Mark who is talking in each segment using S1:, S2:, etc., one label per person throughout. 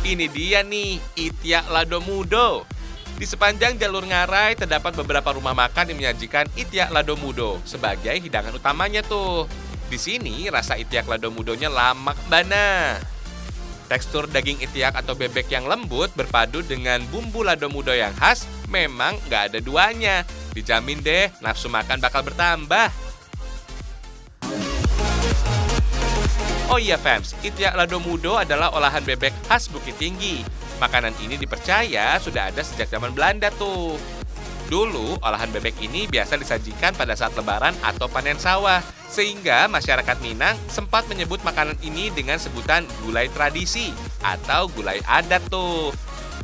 S1: Ini dia nih, Itiak Lado Mudo. Di sepanjang jalur Ngarai terdapat beberapa rumah makan yang menyajikan Itiak Lado Mudo sebagai hidangan utamanya tuh. Di sini rasa Itiak Lado Mudonya lamak bana. Tekstur daging itiak atau bebek yang lembut berpadu dengan bumbu lado mudo yang khas memang nggak ada duanya. Dijamin deh nafsu makan bakal bertambah. Oh iya fams, Itiak Lado Mudo adalah olahan bebek khas Bukit Tinggi. Makanan ini dipercaya sudah ada sejak zaman Belanda tuh. Dulu, olahan bebek ini biasa disajikan pada saat lebaran atau panen sawah. Sehingga masyarakat Minang sempat menyebut makanan ini dengan sebutan gulai tradisi atau gulai adat tuh.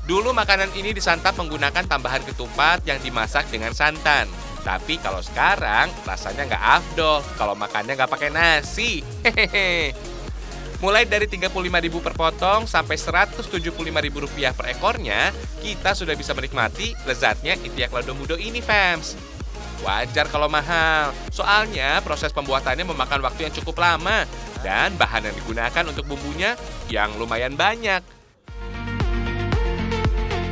S1: Dulu makanan ini disantap menggunakan tambahan ketupat yang dimasak dengan santan. Tapi kalau sekarang rasanya nggak afdol kalau makannya nggak pakai nasi. Hehehe. Mulai dari Rp35.000 per potong sampai Rp175.000 per ekornya, kita sudah bisa menikmati lezatnya Itiak Lado Mudo ini, fams. Wajar kalau mahal, soalnya proses pembuatannya memakan waktu yang cukup lama dan bahan yang digunakan untuk bumbunya yang lumayan banyak.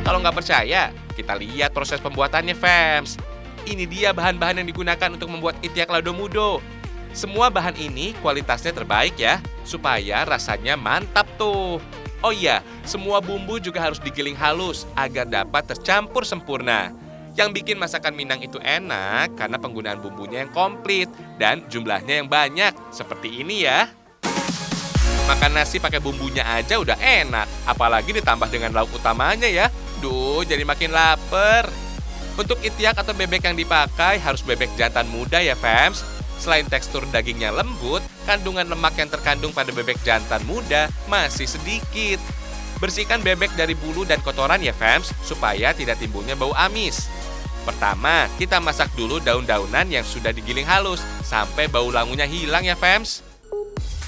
S1: Kalau nggak percaya, kita lihat proses pembuatannya, fams. Ini dia bahan-bahan yang digunakan untuk membuat Itiak Lado Mudo. Semua bahan ini kualitasnya terbaik ya, supaya rasanya mantap tuh. Oh iya, semua bumbu juga harus digiling halus agar dapat tercampur sempurna. Yang bikin masakan Minang itu enak karena penggunaan bumbunya yang komplit dan jumlahnya yang banyak, seperti ini ya. Makan nasi pakai bumbunya aja udah enak, apalagi ditambah dengan lauk utamanya ya. Duh, jadi makin lapar. Untuk itiak atau bebek yang dipakai harus bebek jantan muda ya fams. Selain tekstur dagingnya lembut, kandungan lemak yang terkandung pada bebek jantan muda masih sedikit. Bersihkan bebek dari bulu dan kotoran ya fams, supaya tidak timbulnya bau amis. Pertama, kita masak dulu daun-daunan yang sudah digiling halus, sampai bau langunya hilang ya fams.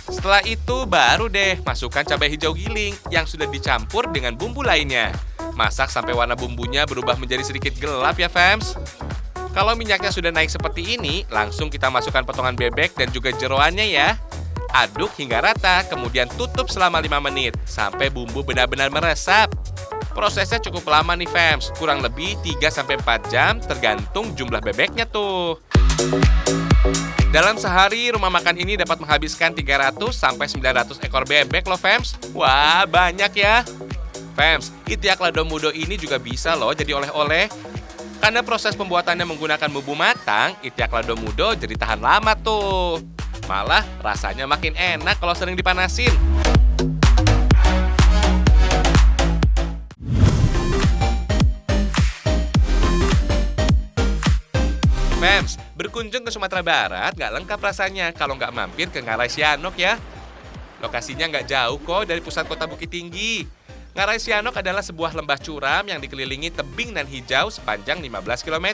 S1: Setelah itu baru deh masukkan cabai hijau giling yang sudah dicampur dengan bumbu lainnya. Masak sampai warna bumbunya berubah menjadi sedikit gelap ya fams. Kalau minyaknya sudah naik seperti ini, langsung kita masukkan potongan bebek dan juga jeroannya ya. Aduk hingga rata, kemudian tutup selama 5 menit, sampai bumbu benar-benar meresap. Prosesnya cukup lama nih fams, kurang lebih 3-4 jam tergantung jumlah bebeknya tuh. Dalam sehari, rumah makan ini dapat menghabiskan 300-900 ekor bebek loh fams. Wah, banyak ya. Fams, Itiak Lado Mudo ini juga bisa loh jadi oleh-oleh. Karena proses pembuatannya menggunakan bumbu matang, Itiak Lado Mudo jadi tahan lama tuh. Malah rasanya makin enak kalau sering dipanasin. Fams, berkunjung ke Sumatera Barat nggak lengkap rasanya kalau nggak mampir ke Ngarai Sianok ya. Lokasinya nggak jauh kok dari pusat kota Bukit Tinggi. Ngarai Sianok adalah sebuah lembah curam yang dikelilingi tebing nan hijau sepanjang 15 km.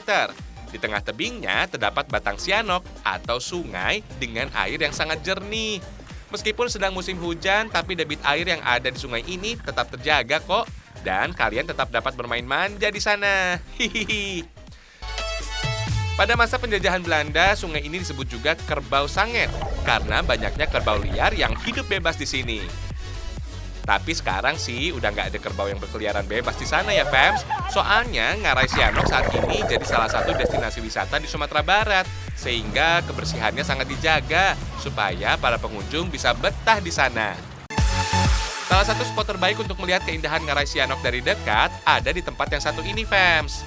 S1: Di tengah tebingnya terdapat batang sianok atau sungai dengan air yang sangat jernih. Meskipun sedang musim hujan, tapi debit air yang ada di sungai ini tetap terjaga kok. Dan kalian tetap dapat bermain manja di sana. Hihihi. Pada masa penjajahan Belanda, sungai ini disebut juga Kerbau Sanget karena banyaknya kerbau liar yang hidup bebas di sini. Tapi sekarang sih udah nggak ada kerbau yang berkeliaran bebas di sana ya fams. Soalnya Ngarai Sianok saat ini jadi salah satu destinasi wisata di Sumatera Barat. Sehingga kebersihannya sangat dijaga supaya para pengunjung bisa betah di sana. Salah satu spot terbaik untuk melihat keindahan Ngarai Sianok dari dekat ada di tempat yang satu ini fams.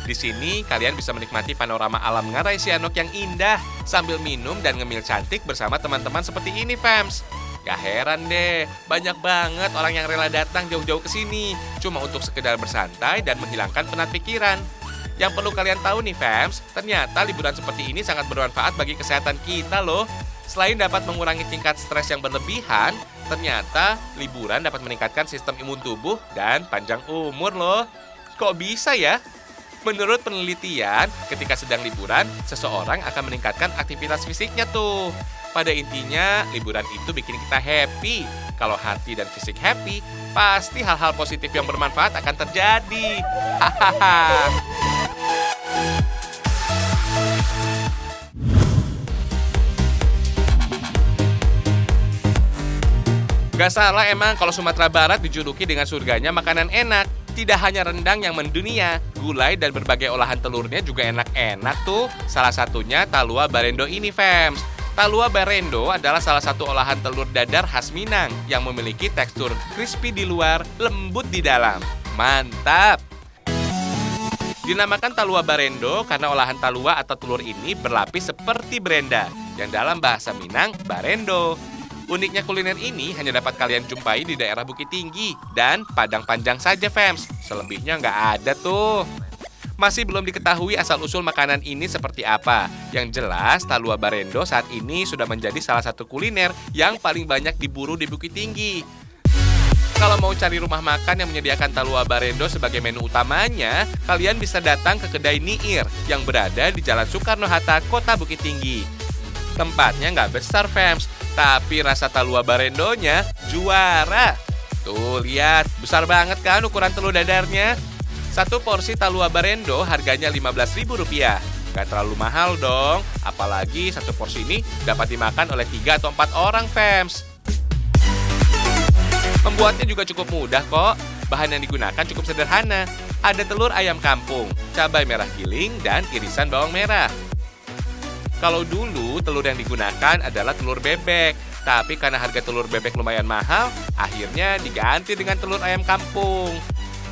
S1: Di sini kalian bisa menikmati panorama alam Ngarai Sianok yang indah sambil minum dan ngemil cantik bersama teman-teman seperti ini fams. Gak heran deh, banyak banget orang yang rela datang jauh-jauh ke sini cuma untuk sekedar bersantai dan menghilangkan penat pikiran. Yang perlu kalian tahu nih fams, ternyata liburan seperti ini sangat bermanfaat bagi kesehatan kita loh. Selain dapat mengurangi tingkat stres yang berlebihan, ternyata liburan dapat meningkatkan sistem imun tubuh dan panjang umur loh. Kok bisa ya? Menurut penelitian, ketika sedang liburan, seseorang akan meningkatkan aktivitas fisiknya tuh. Pada intinya, liburan itu bikin kita happy. Kalau hati dan fisik happy, pasti hal-hal positif yang bermanfaat akan terjadi. Hahaha. Gak salah emang kalau Sumatera Barat dijuluki dengan surganya makanan enak. Tidak hanya rendang yang mendunia, gulai dan berbagai olahan telurnya juga enak-enak tuh. Salah satunya Talua Barendo ini, fams. Talua Barendo adalah salah satu olahan telur dadar khas Minang yang memiliki tekstur crispy di luar, lembut di dalam. Mantap! Dinamakan Talua Barendo karena olahan talua atau telur ini berlapis seperti berenda, yang dalam bahasa Minang Barendo. Uniknya kuliner ini hanya dapat kalian jumpai di daerah Bukit Tinggi dan Padang Panjang saja, fams. Selebihnya nggak ada tuh. Masih belum diketahui asal-usul makanan ini seperti apa. Yang jelas, Talua Barendo saat ini sudah menjadi salah satu kuliner yang paling banyak diburu di Bukit Tinggi. Kalau mau cari rumah makan yang menyediakan Talua Barendo sebagai menu utamanya, kalian bisa datang ke kedai Niir yang berada di Jalan Soekarno-Hatta, Kota Bukit Tinggi. Tempatnya nggak besar, fams, tapi rasa Talua Barendonya juara. Tuh, lihat, besar banget kan ukuran telur dadarnya. Satu porsi Talua Barendo harganya Rp15.000. Gak terlalu mahal dong, apalagi satu porsi ini dapat dimakan oleh 3 atau 4 orang, fams. Membuatnya juga cukup mudah kok. Bahan yang digunakan cukup sederhana. Ada telur ayam kampung, cabai merah giling, dan irisan bawang merah. Kalau dulu telur yang digunakan adalah telur bebek, tapi karena harga telur bebek lumayan mahal, akhirnya diganti dengan telur ayam kampung.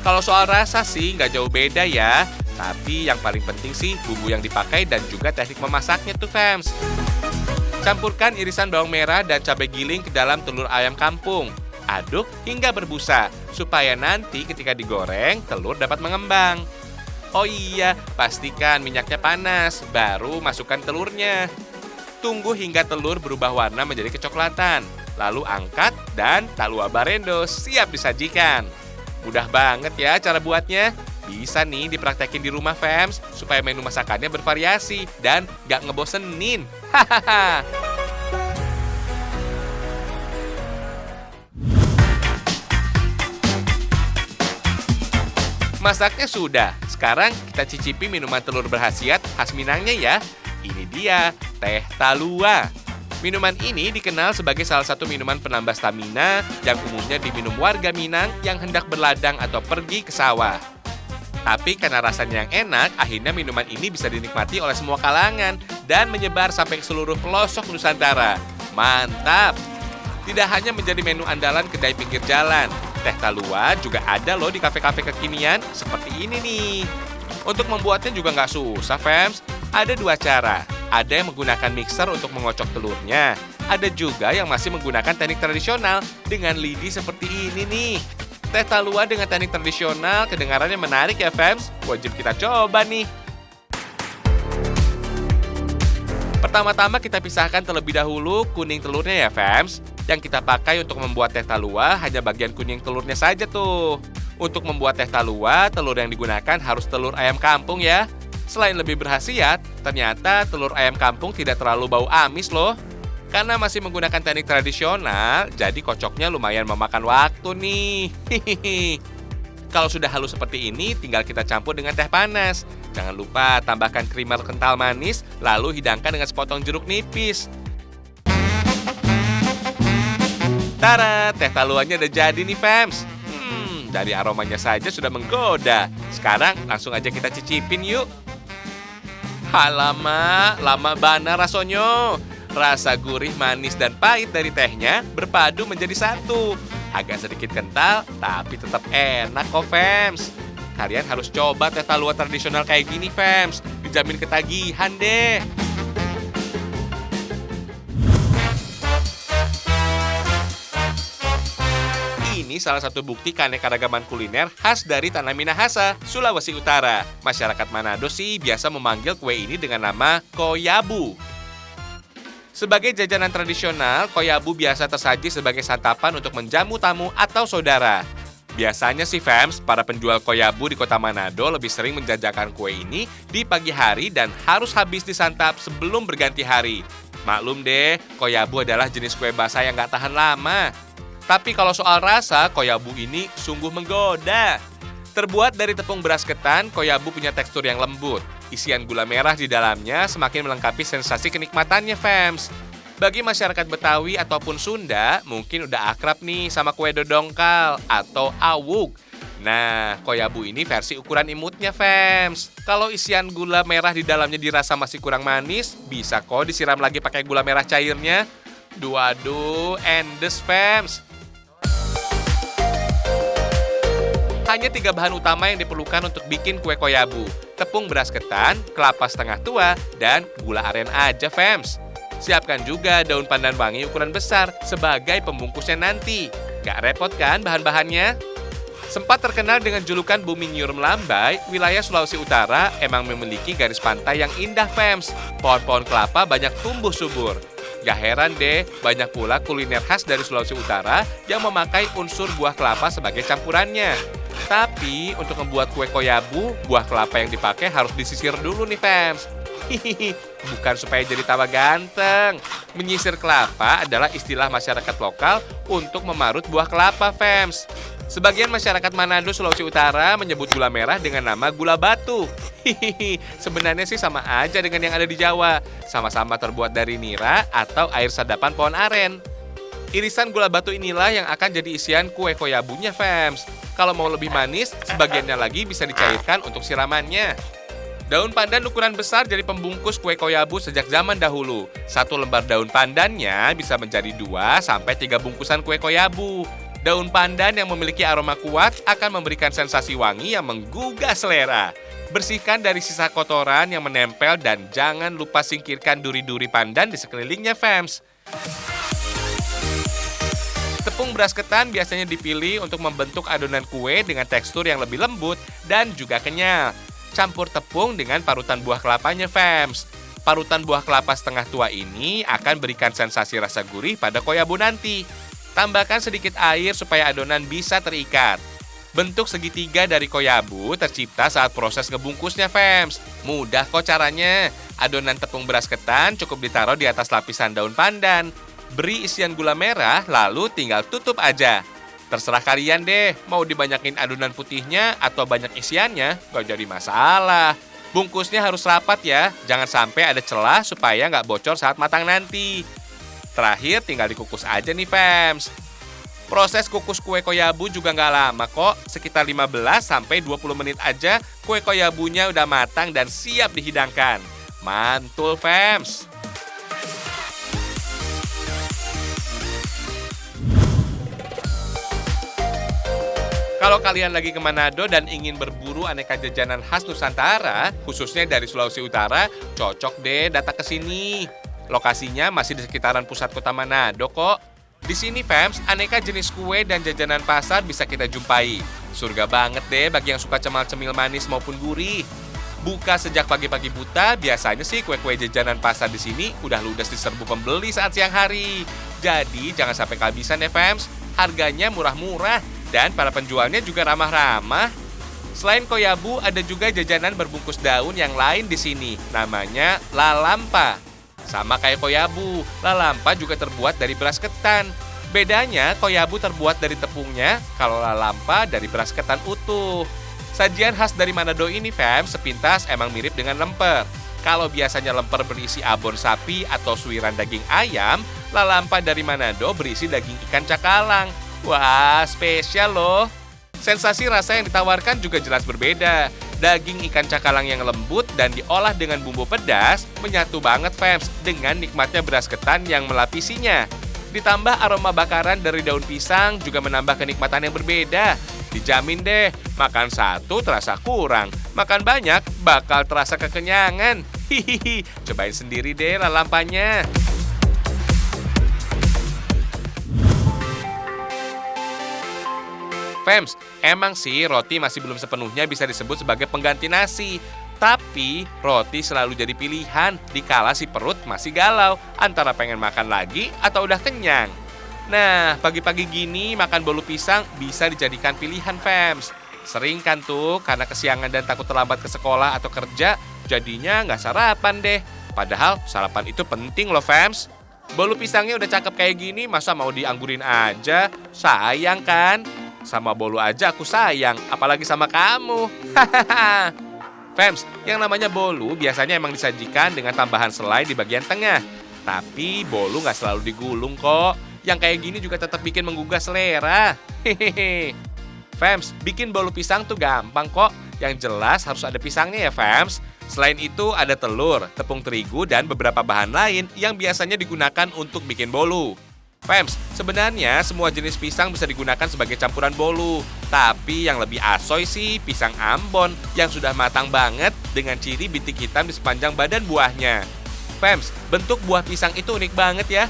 S1: Kalau soal rasa sih nggak jauh beda ya, tapi yang paling penting sih bumbu yang dipakai dan juga teknik memasaknya tuh, fams. Campurkan irisan bawang merah dan cabai giling ke dalam telur ayam kampung. Aduk hingga berbusa, supaya nanti ketika digoreng, telur dapat mengembang. Oh iya, pastikan minyaknya panas, baru masukkan telurnya. Tunggu hingga telur berubah warna menjadi kecoklatan. Lalu angkat dan Talua Barendo siap disajikan. Mudah banget ya cara buatnya. Bisa nih dipraktekin di rumah, fams, supaya menu masakannya bervariasi dan gak ngebosenin. Hahaha. Masaknya sudah. Sekarang kita cicipi minuman telur berkhasiat khas Minangnya ya. Ini dia, teh talua. Minuman ini dikenal sebagai salah satu minuman penambah stamina yang umumnya diminum warga Minang yang hendak berladang atau pergi ke sawah. Tapi karena rasanya yang enak, akhirnya minuman ini bisa dinikmati oleh semua kalangan dan menyebar sampai ke seluruh pelosok Nusantara. Mantap! Tidak hanya menjadi menu andalan kedai pinggir jalan, teh talua juga ada loh di kafe-kafe kekinian seperti ini nih. Untuk membuatnya juga nggak susah, fams. Ada 2 cara. Ada yang menggunakan mixer untuk mengocok telurnya. Ada juga yang masih menggunakan teknik tradisional dengan lidi seperti ini nih. Teh talua dengan teknik tradisional kedengarannya menarik ya, fams. Wajib kita coba nih. Pertama-tama kita pisahkan terlebih dahulu kuning telurnya ya, fams. Yang kita pakai untuk membuat teh talua hanya bagian kuning telurnya saja tuh. Untuk membuat teh talua, telur yang digunakan harus telur ayam kampung ya. Selain lebih berkhasiat, ternyata telur ayam kampung tidak terlalu bau amis loh. Karena masih menggunakan teknik tradisional, jadi kocoknya lumayan memakan waktu nih. Kalau sudah halus seperti ini, tinggal kita campur dengan teh panas. Jangan lupa tambahkan krimer kental manis, lalu hidangkan dengan sepotong jeruk nipis. Tara, teh taluanya udah jadi nih, fams. Dari aromanya saja sudah menggoda. Sekarang langsung aja kita cicipin yuk. Alamak, lama bana rasonyo. Rasa gurih, manis, dan pahit dari tehnya berpadu menjadi satu. Agak sedikit kental, tapi tetap enak kok, fams. Kalian harus coba teh talua tradisional kayak gini, fams. Dijamin ketagihan deh. Ini salah satu bukti keanekaragaman kuliner khas dari Tanah Minahasa, Sulawesi Utara. Masyarakat Manado sih biasa memanggil kue ini dengan nama koyabu. Sebagai jajanan tradisional, koyabu biasa tersaji sebagai santapan untuk menjamu tamu atau saudara. Biasanya sih, fams, para penjual koyabu di kota Manado lebih sering menjajakan kue ini di pagi hari dan harus habis disantap sebelum berganti hari. Maklum deh, koyabu adalah jenis kue basah yang gak tahan lama. Tapi kalau soal rasa, koyabu ini sungguh menggoda. Terbuat dari tepung beras ketan, koyabu punya tekstur yang lembut. Isian gula merah di dalamnya semakin melengkapi sensasi kenikmatannya, fams. Bagi masyarakat Betawi ataupun Sunda, mungkin udah akrab nih sama kue dodongkal atau awuk. Nah, koyabu ini versi ukuran imutnya, Fems. Kalau isian gula merah di dalamnya dirasa masih kurang manis, bisa kok disiram lagi pakai gula merah cairnya. Duh, endes, Fems. Hanya 3 bahan utama yang diperlukan untuk bikin kue koyabu. Tepung beras ketan, kelapa setengah tua, dan gula aren aja, Fems. Siapkan juga daun pandan wangi ukuran besar sebagai pembungkusnya nanti. Gak repot kan bahan-bahannya? Sempat terkenal dengan julukan Bumi Nyurum Lambai, wilayah Sulawesi Utara emang memiliki garis pantai yang indah, Fems. Pohon-pohon kelapa banyak tumbuh subur. Gak heran deh, banyak pula kuliner khas dari Sulawesi Utara yang memakai unsur buah kelapa sebagai campurannya. Tapi untuk membuat kue koyabu, buah kelapa yang dipakai harus disisir dulu nih, Fems. Hihihi, bukan supaya jadi tambah ganteng. Menyisir kelapa adalah istilah masyarakat lokal untuk memarut buah kelapa, Fems. Sebagian masyarakat Manado, Sulawesi Utara menyebut gula merah dengan nama gula batu. Hihihi, sebenarnya sih sama aja dengan yang ada di Jawa. Sama-sama terbuat dari nira atau air sadapan pohon aren. Irisan gula batu inilah yang akan jadi isian kue koyabunya, Fems. Kalau mau lebih manis, sebagiannya lagi bisa dicairkan untuk siramannya. Daun pandan ukuran besar jadi pembungkus kue koyabu sejak zaman dahulu. 1 lembar daun pandannya bisa menjadi 2-3 bungkusan kue koyabu. Daun pandan yang memiliki aroma kuat akan memberikan sensasi wangi yang menggugah selera. Bersihkan dari sisa kotoran yang menempel dan jangan lupa singkirkan duri-duri pandan di sekelilingnya, Fems. Tepung beras ketan biasanya dipilih untuk membentuk adonan kue dengan tekstur yang lebih lembut dan juga kenyal. Campur tepung dengan parutan buah kelapanya, Fems. Parutan buah kelapa setengah tua ini akan berikan sensasi rasa gurih pada koyabu nanti. Tambahkan sedikit air supaya adonan bisa terikat. Bentuk segitiga dari koyabu tercipta saat proses ngebungkusnya, Fems. Mudah kok caranya. Adonan tepung beras ketan cukup ditaruh di atas lapisan daun pandan. Beri isian gula merah, lalu tinggal tutup aja. Terserah kalian deh, mau dibanyakin adonan putihnya atau banyak isiannya, gak jadi masalah. Bungkusnya harus rapat ya, jangan sampai ada celah supaya nggak bocor saat matang nanti. Terakhir tinggal dikukus aja nih, Fems. Proses kukus kue koyabu juga nggak lama kok, sekitar 15-20 menit aja kue koyabunya udah matang dan siap dihidangkan. Mantul, Fems. Kalau kalian lagi ke Manado dan ingin berburu aneka jajanan khas Nusantara, khususnya dari Sulawesi Utara, cocok deh datang ke sini. Lokasinya masih di sekitaran pusat kota Manado kok. Di sini, Fems, aneka jenis kue dan jajanan pasar bisa kita jumpai. Surga banget deh bagi yang suka cemil-cemil manis maupun gurih. Buka sejak pagi-pagi buta, biasanya sih kue-kue jajanan pasar di sini udah ludes diserbu pembeli saat siang hari. Jadi jangan sampai kehabisan ya, Fems. Harganya murah-murah dan para penjualnya juga ramah-ramah. Selain koyabu, ada juga jajanan berbungkus daun yang lain di sini. Namanya lalampa. Sama kayak koyabu, lalampa juga terbuat dari beras ketan. Bedanya, koyabu terbuat dari tepungnya, kalau lalampa dari beras ketan utuh. Sajian khas dari Manado ini, Fem, sepintas emang mirip dengan lemper. Kalau biasanya lemper berisi abon sapi atau suiran daging ayam, lalampa dari Manado berisi daging ikan cakalang. Wah, spesial loh. Sensasi rasa yang ditawarkan juga jelas berbeda. Daging ikan cakalang yang lembut dan diolah dengan bumbu pedas menyatu banget, Fems, dengan nikmatnya beras ketan yang melapisinya. Ditambah aroma bakaran dari daun pisang juga menambah kenikmatan yang berbeda. Dijamin deh, makan satu terasa kurang, makan banyak bakal terasa kekenyangan. Hihihi, cobain sendiri deh lalampanya. Fems, emang sih roti masih belum sepenuhnya bisa disebut sebagai pengganti nasi. Tapi roti selalu jadi pilihan dikala si perut masih galau antara pengen makan lagi atau udah kenyang. Nah, pagi-pagi gini makan bolu pisang bisa dijadikan pilihan, Fems. Sering kan tuh karena kesiangan dan takut terlambat ke sekolah atau kerja, jadinya nggak sarapan deh. Padahal sarapan itu penting loh, Fems. Bolu pisangnya udah cakep kayak gini, masa mau dianggurin aja? Sayang kan? Sama bolu aja aku sayang, apalagi sama kamu. Hahaha. Fems, yang namanya bolu biasanya emang disajikan dengan tambahan selai di bagian tengah. Tapi bolu nggak selalu digulung kok. Yang kayak gini juga tetap bikin menggugah selera. Hehehe. Fams, bikin bolu pisang tuh gampang kok. Yang jelas harus ada pisangnya ya, Fams. Selain itu ada telur, tepung terigu, dan beberapa bahan lain yang biasanya digunakan untuk bikin bolu. Fams, sebenarnya semua jenis pisang bisa digunakan sebagai campuran bolu. Tapi yang lebih asoy sih pisang Ambon yang sudah matang banget dengan ciri bintik hitam di sepanjang badan buahnya. Fams, bentuk buah pisang itu unik banget ya.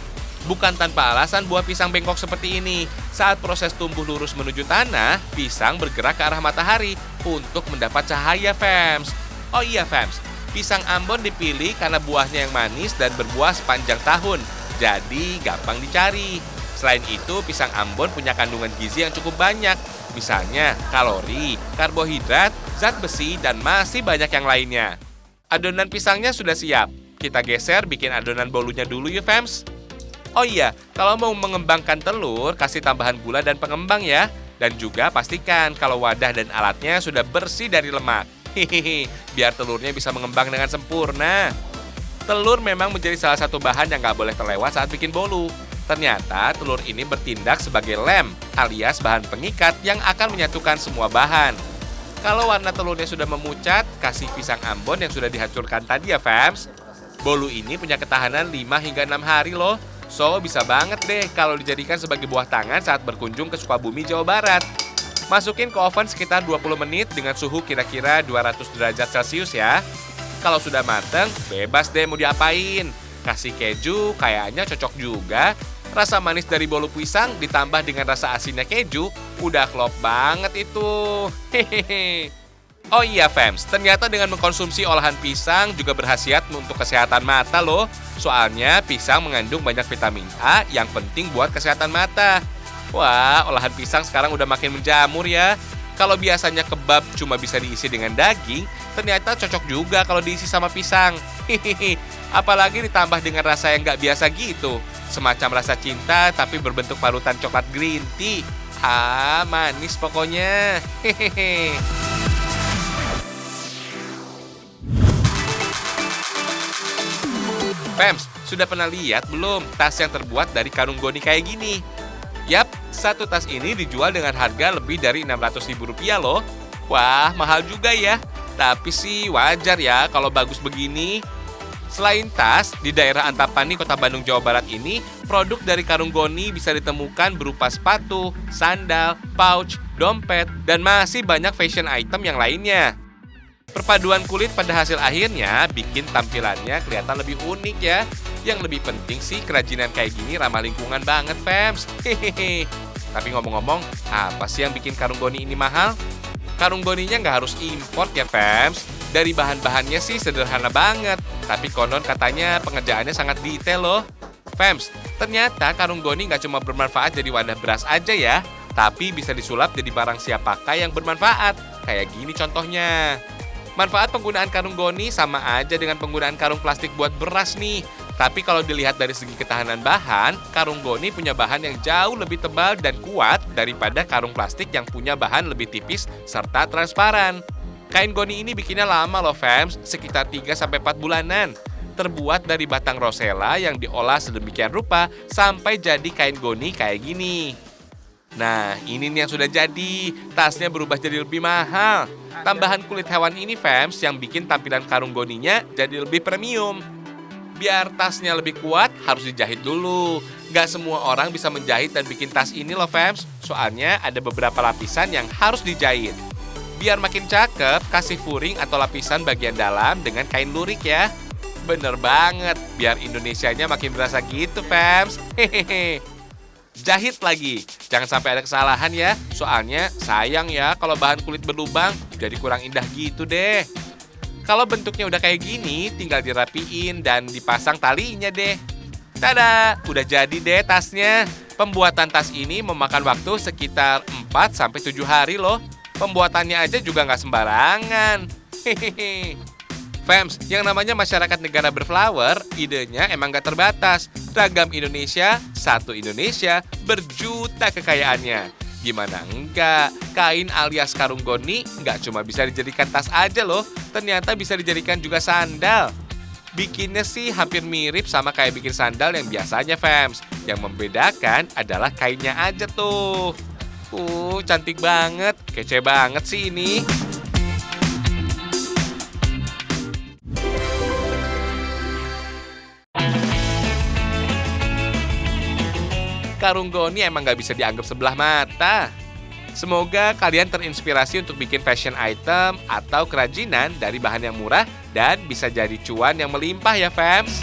S1: Bukan tanpa alasan buah pisang bengkok seperti ini. Saat proses tumbuh lurus menuju tanah, pisang bergerak ke arah matahari untuk mendapat cahaya, Fams. Oh iya, Fams, pisang Ambon dipilih karena buahnya yang manis dan berbuah sepanjang tahun. Jadi gampang dicari. Selain itu, pisang Ambon punya kandungan gizi yang cukup banyak. Misalnya kalori, karbohidrat, zat besi, dan masih banyak yang lainnya. Adonan pisangnya sudah siap. Kita geser bikin adonan bolunya dulu yuk, Fams. Oh iya, kalau mau mengembangkan telur, kasih tambahan gula dan pengembang ya. Dan juga pastikan kalau wadah dan alatnya sudah bersih dari lemak. Hihihi, biar telurnya bisa mengembang dengan sempurna. Telur memang menjadi salah satu bahan yang nggak boleh terlewat saat bikin bolu. Ternyata telur ini bertindak sebagai lem alias bahan pengikat yang akan menyatukan semua bahan. Kalau warna telurnya sudah memucat, kasih pisang Ambon yang sudah dihancurkan tadi ya, Fams. Bolu ini punya ketahanan 5 hingga 6 hari loh. So, bisa banget deh kalau dijadikan sebagai buah tangan saat berkunjung ke Sukabumi, Jawa Barat. Masukin ke oven sekitar 20 menit dengan suhu kira-kira 200 derajat Celcius ya. Kalau sudah mateng, bebas deh mau diapain. Kasih keju, kayaknya cocok juga. Rasa manis dari bolu pisang ditambah dengan rasa asinnya keju, udah klop banget itu. Hehehe. Oh iya, Fams, ternyata dengan mengkonsumsi olahan pisang juga berkhasiat untuk kesehatan mata loh. Soalnya pisang mengandung banyak vitamin A yang penting buat kesehatan mata. Wah, olahan pisang sekarang udah makin menjamur ya. Kalau biasanya kebab cuma bisa diisi dengan daging, ternyata cocok juga kalau diisi sama pisang. Hihihi, apalagi ditambah dengan rasa yang nggak biasa gitu. Semacam rasa cinta tapi berbentuk parutan coklat green tea. Ah, manis pokoknya. Hehehe. Fams, sudah pernah lihat belum tas yang terbuat dari karung goni kayak gini? Yap, satu tas ini dijual dengan harga lebih dari Rp600.000 loh. Wah, mahal juga ya. Tapi sih wajar ya kalau bagus begini. Selain tas, di daerah Antapani, Kota Bandung, Jawa Barat ini, produk dari karung goni bisa ditemukan berupa sepatu, sandal, pouch, dompet, dan masih banyak fashion item yang lainnya. Perpaduan kulit pada hasil akhirnya bikin tampilannya kelihatan lebih unik ya. Yang lebih penting sih kerajinan kayak gini ramah lingkungan banget, Fams. Hehehe. Tapi ngomong-ngomong, apa sih yang bikin karung goni ini mahal? Karung goninya nggak harus import ya, Fams. Dari bahan-bahannya sih sederhana banget. Tapi konon katanya pengerjaannya sangat detail loh. Fams, ternyata karung goni nggak cuma bermanfaat jadi wadah beras aja ya. Tapi bisa disulap jadi barang siap pakai yang bermanfaat. Kayak gini contohnya. Manfaat penggunaan karung goni sama aja dengan penggunaan karung plastik buat beras nih. Tapi kalau dilihat dari segi ketahanan bahan, karung goni punya bahan yang jauh lebih tebal dan kuat daripada karung plastik yang punya bahan lebih tipis serta transparan. Kain goni ini bikinnya lama loh, Fams, sekitar 3-4 bulanan. Terbuat dari batang rosella yang diolah sedemikian rupa sampai jadi kain goni kayak gini. Nah, ini nih yang sudah jadi. Tasnya berubah jadi lebih mahal. Tambahan kulit hewan ini, Fams, yang bikin tampilan karung goninya jadi lebih premium. Biar tasnya lebih kuat, harus dijahit dulu. Gak semua orang bisa menjahit dan bikin tas ini loh, Fams. Soalnya ada beberapa lapisan yang harus dijahit. Biar makin cakep, kasih furing atau lapisan bagian dalam dengan kain lurik ya. Bener banget, biar Indonesianya makin berasa gitu, Fams. Hehehe. Jahit lagi, jangan sampai ada kesalahan ya. Soalnya sayang ya kalau bahan kulit berlubang, jadi kurang indah gitu deh. Kalau bentuknya udah kayak gini, tinggal dirapiin dan dipasang talinya deh. Tada, udah jadi deh tasnya. Pembuatan tas ini memakan waktu sekitar 4-7 hari loh. Pembuatannya aja juga nggak sembarangan. Hehehe. Fams, yang namanya masyarakat negara berflower, idenya emang gak terbatas. Ragam Indonesia, satu Indonesia, berjuta kekayaannya. Gimana enggak? Kain alias karung goni nggak cuma bisa dijadikan tas aja loh, ternyata bisa dijadikan juga sandal. Bikinnya sih hampir mirip sama kayak bikin sandal yang biasanya, fams. Yang membedakan adalah kainnya aja tuh. Cantik banget, kece banget sih ini. Karung goni emang gak bisa dianggap sebelah mata. Semoga kalian terinspirasi untuk bikin fashion item atau kerajinan dari bahan yang murah dan bisa jadi cuan yang melimpah ya, fams.